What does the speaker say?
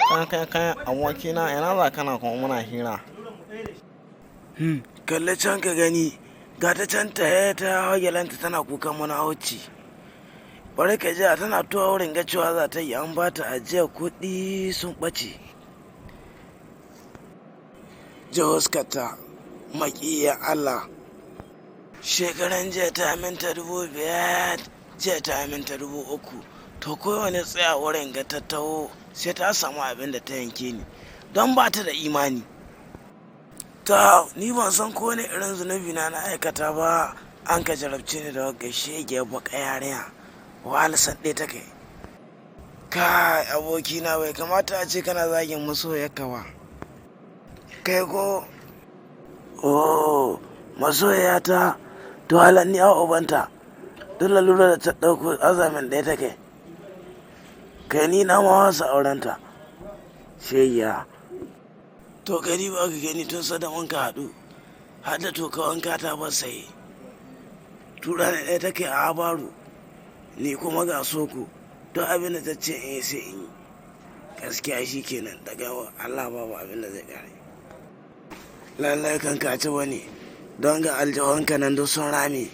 Kai abokina ina za kana kuma muna hira. Kalle can ka gani, ga ta can ta hagelanta tana kukan manahauci. Bari ka ji tana tuwa wurin ga cewa za ta yi an ba ta ajiyar kuɗi sun ɓace. Jihoskata maƙiya Allah. Shekaran jiya ta aminta 5,000, jiya ta aminta 3,000. To kowane tsaya wurin ga ta taho sai ta samu abin da ta yanke ni don ba ta da imani. Ni ban san ko ne irin zunubi na aikata ba, an ka jarabce ni da wagga shege baka yarinya wahala sadde ta kai. Kai abokina bai kamata a ce kana zagin masoyarka ba. Kai ko masoyata to halan ni a ubanta duk lalura da ta ɗauko azamin ɗaya take. Kai ni na ma wasa aurenta shayya. To gari ba ka gani tun sada wanka haɗu hada to ka wanka ta ba sai tura da ɗaya take a habaru ni kuma ga soko don abin da ta ce in yi sai in yi. Gaskiya shi kenan daga Allah babu abin da zai ƙare. Lallai kan kaci wani don ga aljihunka nan duk sun rame.